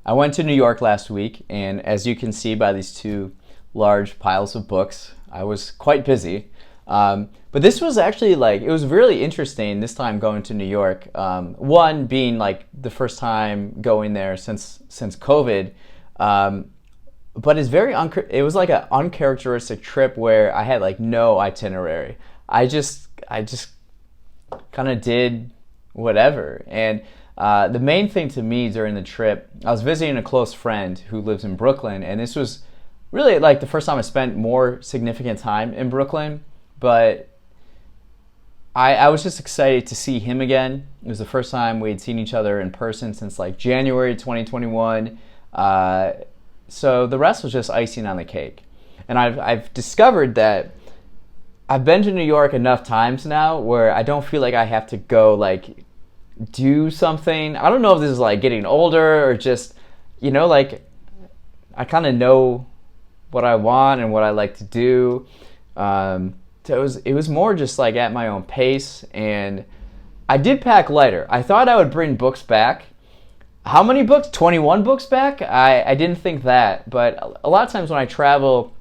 I went to New York last week, and as you can see by these two large piles of books, I was quite busy. But this was actually it was really interesting this time going to New York. One being like the first time going there since COVID. But it was like an uncharacteristic trip where I had like no itinerary. I just kind of did whatever. And the main thing to me during the trip, I was visiting a close friend who lives in Brooklyn, and this was really like the first time I spent more significant time in Brooklyn. But I was just excited to see him again. It was the first time we had seen each other in person since like January 2021. So the rest was just icing on the cake. And I've discovered that I've been to New York enough times now where I don't feel like I have to go like do something. I don't know if this is like getting older or just, like I kind of know what I want and what I like to do. So it was more just like at my own pace, and I did pack lighter. I thought I would bring books back. How many books? 21 books back? I didn't think that, but a lot of times when I travel,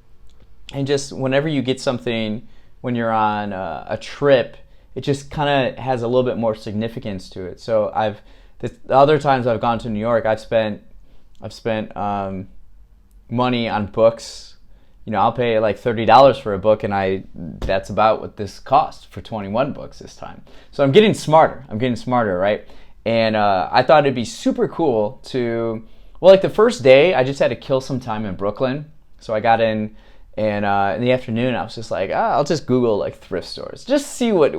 and just whenever you get something when you're on a trip, it just kind of has a little bit more significance to it. So the other times I've gone to New York, I've spent money on books. I'll pay like $30 for a book, and that's about what this cost for 21 books this time. So I'm getting smarter. Right? And I thought it'd be super cool like the first day, I just had to kill some time in Brooklyn. So I got in, and in the afternoon, I was just like, I'll just Google like thrift stores, just see what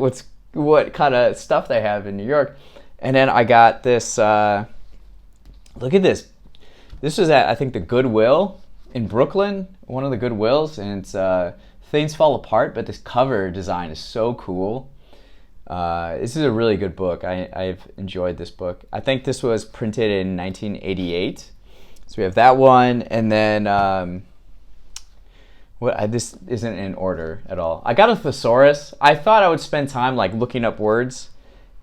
kind of stuff they have in New York. And then I got this. Look at this. This was at, I think, the Goodwill in Brooklyn, one of the Goodwills, and it's Things Fall Apart, but this cover design is so cool. This is a really good book. I've enjoyed this book. I think this was printed in 1988. So we have that one, and then this isn't in order at all. I got a Thesaurus. I thought I would spend time like looking up words,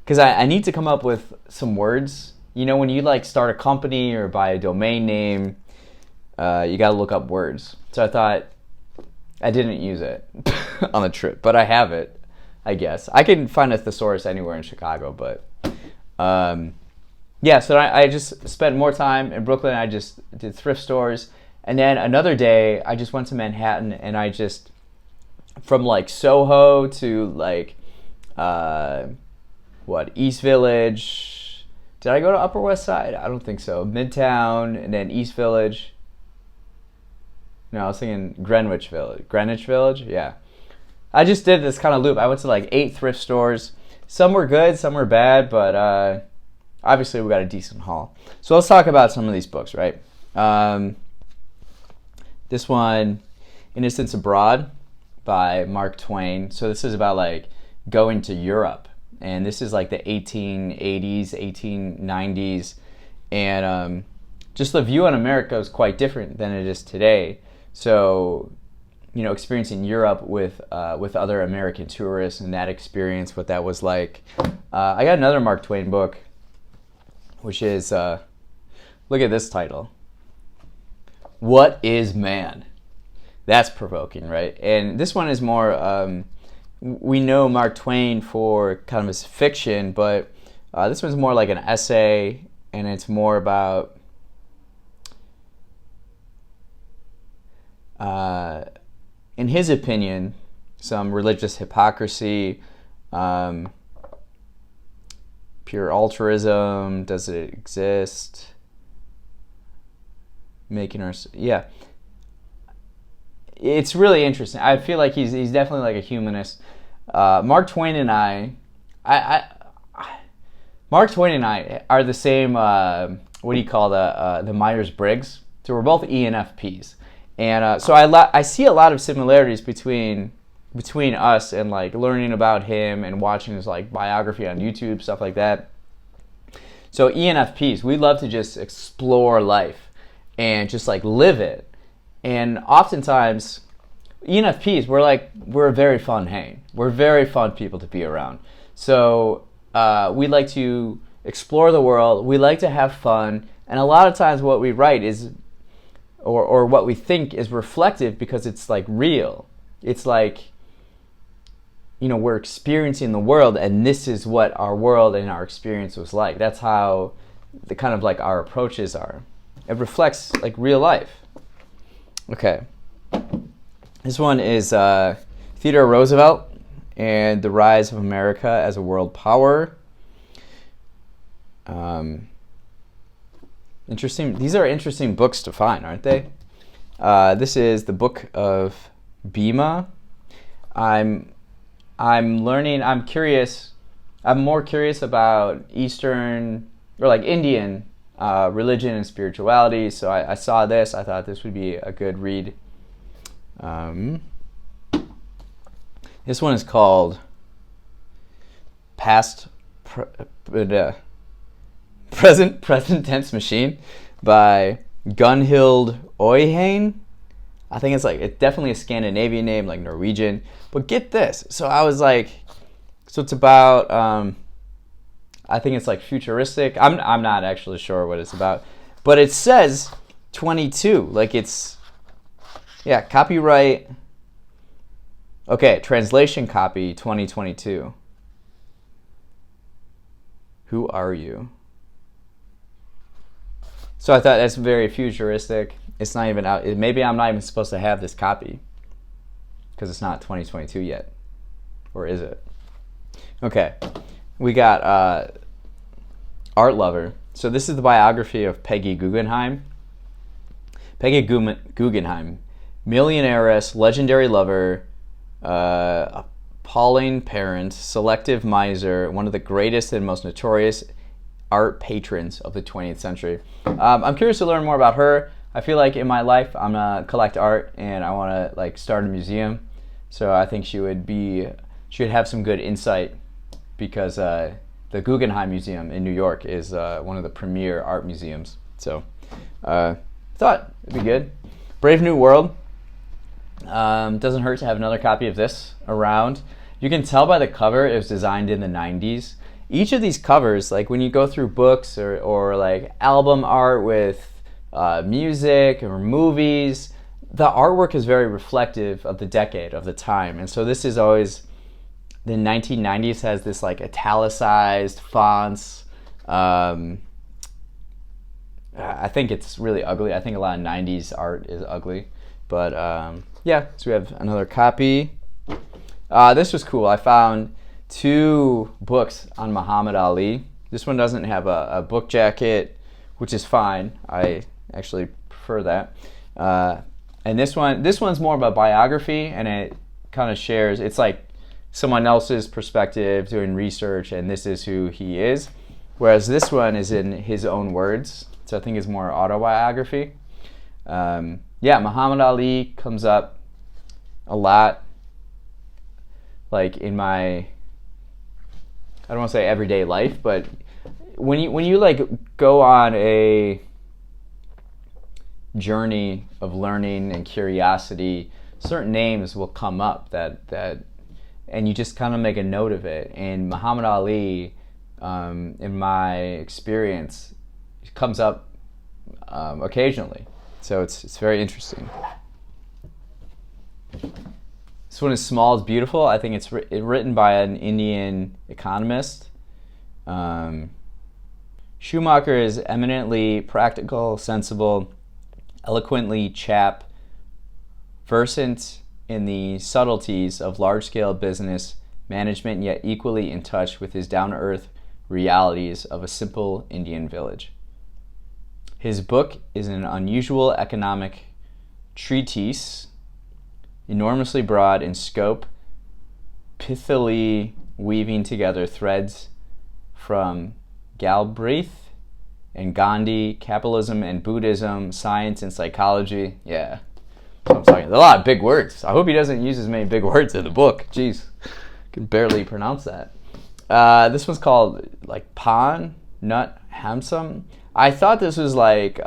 because I need to come up with some words. When you like start a company or buy a domain name, you got to look up words. So I thought, I didn't use it on the trip, but I have it, I guess. I can find a thesaurus anywhere in Chicago, but so I just spent more time in Brooklyn. I just did thrift stores. And then another day, I just went to Manhattan, and I just, from like Soho to like, East Village. Did I go to Upper West Side? I don't think so. Midtown, and then East Village. No, I was thinking Greenwich Village, yeah. I just did this kind of loop. I went to like 8 thrift stores. Some were good, some were bad, but obviously we got a decent haul. So let's talk about some of these books, right? This one, Innocence Abroad by Mark Twain. So this is about like going to Europe. And this is like the 1880s, 1890s. And just the view on America is quite different than it is today. So, experiencing Europe with other American tourists and that experience, what that was like. I got another Mark Twain book, which is, look at this title. What is Man? That's provoking, right? And this one is more, we know Mark Twain for kind of his fiction, but this one's more like an essay, and it's more about in his opinion, some religious hypocrisy, pure altruism. Does it exist? It's really interesting. I feel like he's definitely like a humanist. Mark Twain and I are the same. What do you call the Myers-Briggs? So we're both ENFPs. And so I see a lot of similarities between us and like learning about him and watching his like biography on YouTube, stuff like that. So ENFPs, we love to just explore life and just like live it. And oftentimes ENFPs, we're a very fun hang. We're very fun people to be around. So we like to explore the world. We like to have fun. And a lot of times what we write is, or what we think is reflective because it's like real. It's like, we're experiencing the world, and this is what our world and our experience was like. That's how the kind of like our approaches are. It reflects like real life. Okay. This one is Theodore Roosevelt and the Rise of America as a World Power. Interesting. These are interesting books to find, aren't they? This is the Book of Bhima. I'm curious. I'm more curious about Eastern or like Indian religion and spirituality. So I saw this. I thought this would be a good read. This one is called Present Tense Machine by Gunhild Øyheim. I think it's definitely a Scandinavian name, like Norwegian. But get this. So I was like, so it's about, I think it's like futuristic. I'm not actually sure what it's about. But it says 22. Like it's, yeah, copyright. Okay, translation copy 2022. Who are you? So I thought that's very futuristic. It's not even out. Maybe I'm not even supposed to have this copy because it's not 2022 yet. Or is it? Okay. We got Art Lover. So this is the biography of Peggy Guggenheim. Peggy Guggenheim, millionairess, legendary lover, appalling parent, selective miser, one of the greatest and most notorious art patrons of the 20th century. I'm curious to learn more about her. I feel like in my life I'm gonna collect art and I want to like start a museum. So I think she would have some good insight because the Guggenheim Museum in New York is one of the premier art museums. So thought it'd be good. Brave New World. Doesn't hurt to have another copy of this around. You can tell by the cover it was designed in the 90s. Each of these covers, like when you go through books or like album art with music or movies, the artwork is very reflective of the decade, of the time. And so this is always, the 1990s has this like italicized fonts. I think it's really ugly. I think a lot of 90s art is ugly. But yeah, so we have another copy. This was cool. I found 2 books on Muhammad Ali. This one doesn't have a book jacket, which is fine. I actually prefer that. And this one's more of a biography, and it kind of shares, it's like someone else's perspective doing research, and this is who he is. Whereas this one is in his own words, so I think it's more autobiography. Yeah, Muhammad Ali comes up a lot, like in my, I don't want to say everyday life, but when you like go on a journey of learning and curiosity, certain names will come up that and you just kind of make a note of it. And Muhammad Ali, in my experience, comes up occasionally. So it's very interesting. This one is Small is Beautiful. I think it's written by an Indian economist. Schumacher is eminently practical, sensible, eloquently chap, versant in the subtleties of large-scale business management, yet equally in touch with his down-to-earth realities of a simple Indian village. His book is an unusual economic treatise, enormously broad in scope, pithily weaving together threads from Galbraith and Gandhi, capitalism and Buddhism, science and psychology. Yeah, that's what I'm talking. A lot of big words. I hope he doesn't use as many big words in the book. Jeez, I can barely pronounce that. This one's called like Pan Nut Hamsam. I thought this was like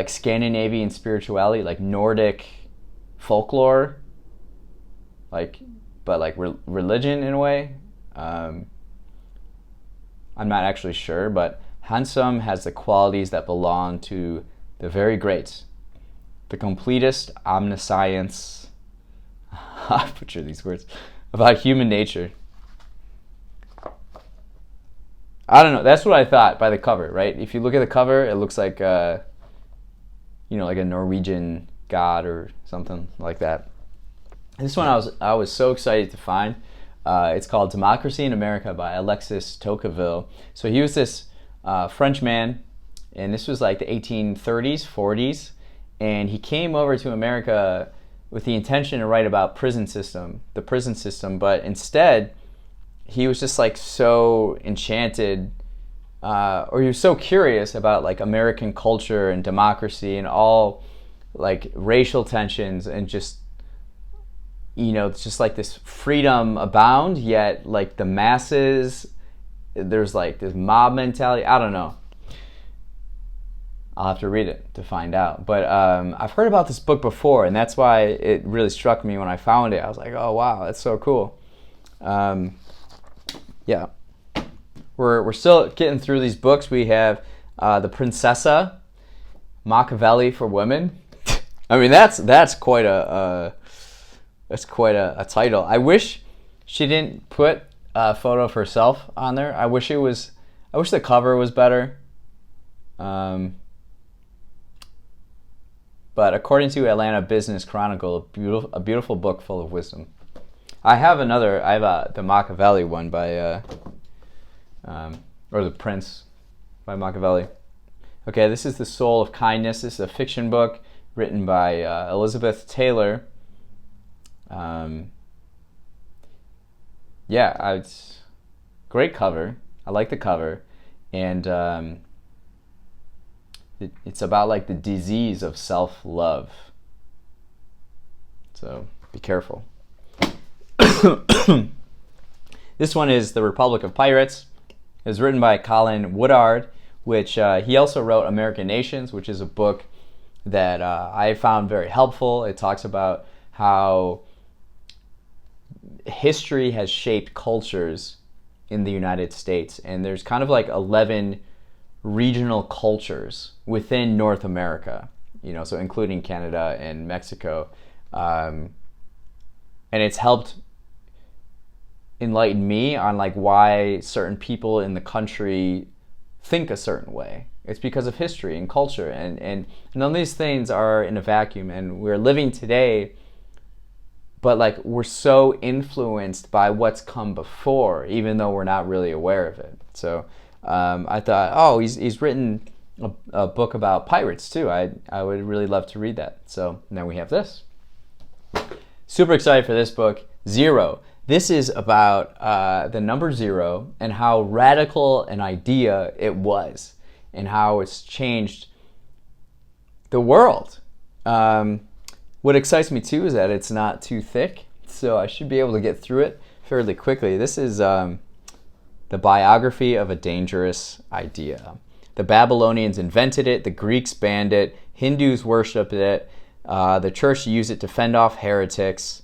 Scandinavian spirituality, like Nordic folklore, but religion in a way. I'm not actually sure, but Handsome has the qualities that belong to the very great, the completest omniscience, I butcher these words, about human nature. I don't know, that's what I thought by the cover, right? If you look at the cover, it looks like, like a Norwegian god or something like that. This one I was so excited to find. It's called Democracy in America by Alexis Tocqueville. So he was this French man, and this was like the 1830s, 40s, and he came over to America with the intention to write about the prison system, but instead he was just like so enchanted, or he was so curious about like American culture and democracy and all like racial tensions and just, it's just like this freedom abound, yet like the masses, there's like this mob mentality. I don't know. I'll have to read it to find out. But I've heard about this book before, and that's why it really struck me when I found it. I was like, oh, wow, that's so cool. Yeah. We're still getting through these books. We have the Princessa, Machiavelli for women. I mean, that's quite a title. I wish she didn't put a photo of herself on there. I wish the cover was better. But according to Atlanta Business Chronicle, a beautiful book full of wisdom. I have the Machiavelli one by, or The Prince by Machiavelli. Okay, this is The Soul of Kindness. This is a fiction book written by Elizabeth Taylor. It's great cover. I like the cover, and it's about like the disease of self-love. So be careful. This one is The Republic of Pirates. It was written by Colin Woodard, which he also wrote American Nations, which is a book that I found very helpful. It talks about how history has shaped cultures in the United States, and there's kind of like 11 regional cultures within North America, so including Canada and Mexico, and it's helped enlighten me on like why certain people in the country think a certain way. It's because of history and culture, and none of these things are in a vacuum, and we're living today, but like we're so influenced by what's come before, even though we're not really aware of it. So I thought, he's written a book about pirates too. I would really love to read that. So now we have this. Super excited for this book, Zero. This is about the number zero and how radical an idea it was and how it's changed the world. What excites me too is that it's not too thick, so I should be able to get through it fairly quickly. This is the biography of a dangerous idea. The Babylonians invented it, the Greeks banned it, Hindus worshipped it, the church used it to fend off heretics.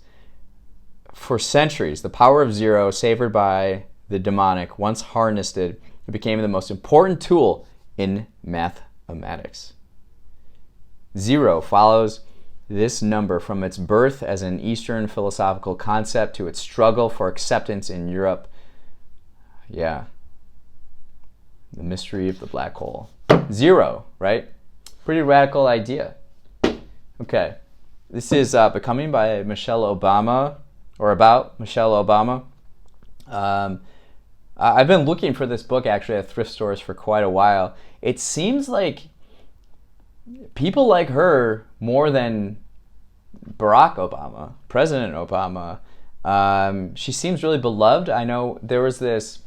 For centuries, the power of zero, savored by the demonic, once harnessed it became the most important tool in mathematics. Zero follows this number from its birth as an Eastern philosophical concept to its struggle for acceptance in Europe. Yeah. The mystery of the black hole. Zero, right? Pretty radical idea. Okay. This is Becoming by Michelle Obama, or about Michelle Obama. I've been looking for this book actually at thrift stores for quite a while. It seems like people like her more than Barack Obama, President Obama. She seems really beloved. I know there was this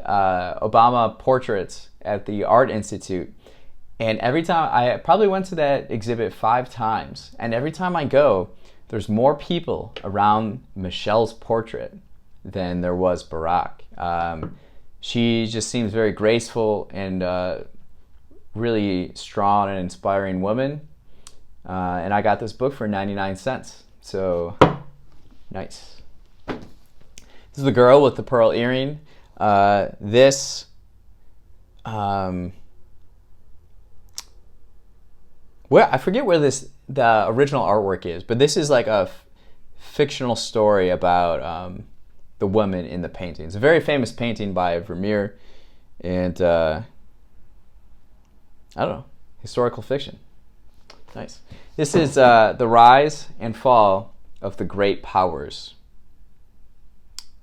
Obama portraits at the Art Institute, and every time I probably went to that exhibit 5 times, and every time I go, there's more people around Michelle's portrait than there was Barack. She just seems very graceful and really strong and inspiring woman. And I got this book for 99 cents. So, nice. This is the girl with the pearl earring. This where I forget where the original artwork is, but this is like a fictional story about the woman in the painting. It's a very famous painting by Vermeer, and I don't know, historical fiction. Nice. This is The Rise and Fall of the Great Powers.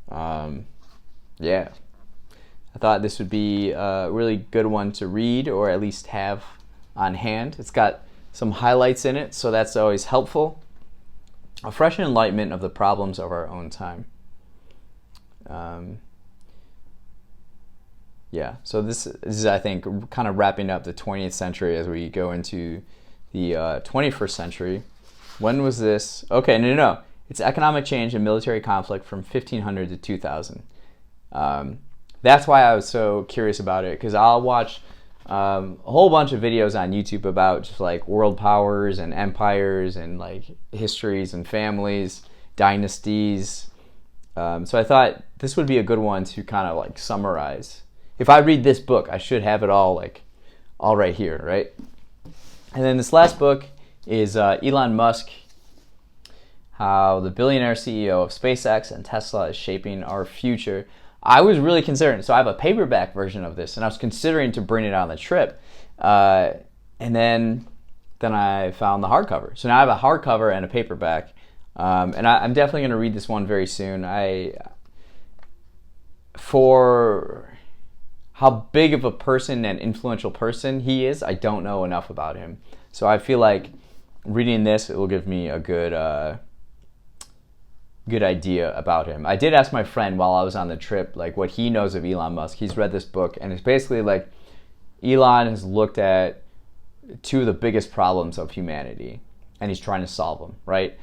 Yeah. I thought this would be a really good one to read, or at least have on hand. It's got some highlights in it, so that's always helpful. A fresh enlightenment of the problems of our own time. Yeah, so this is, I think, kind of wrapping up the 20th century as we go into the 21st century. When was this? Okay, no. It's economic change and military conflict from 1500 to 2000. That's why I was so curious about it, because I'll watch a whole bunch of videos on YouTube about just like world powers and empires and like histories and families, dynasties. So I thought this would be a good one to kind of like summarize. If I read this book, I should have it all right here, right? And then this last book is Elon Musk, How the Billionaire CEO of SpaceX and Tesla is Shaping Our Future. I was really considering, so I have a paperback version of this, and I was considering to bring it on the trip, and then I found the hardcover. So now I have a hardcover and a paperback, and I'm definitely going to read this one very soon. For how big of a person and influential person he is, I don't know enough about him. So I feel like reading this, it will give me a good idea about him. I did ask my friend while I was on the trip, like what he knows of Elon Musk. He's read this book, and it's basically like Elon has looked at two of the biggest problems of humanity, and he's trying to solve them, right?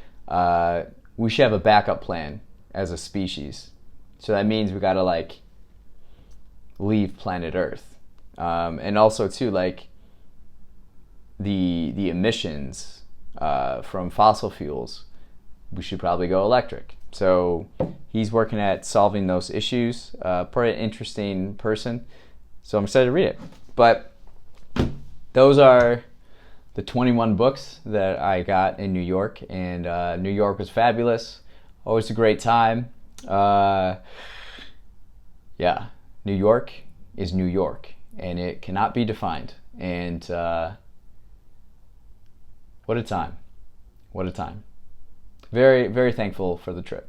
We should have a backup plan as a species. So that means we gotta like leave planet Earth. And also too, like the emissions from fossil fuels, we should probably go electric. So he's working at solving those issues. Pretty interesting person. So I'm excited to read it. But those are the 21 books that I got in New York. And New York was fabulous. Always a great time. Yeah, New York is New York, and it cannot be defined. And what a time. What a time. Very, very thankful for the trip.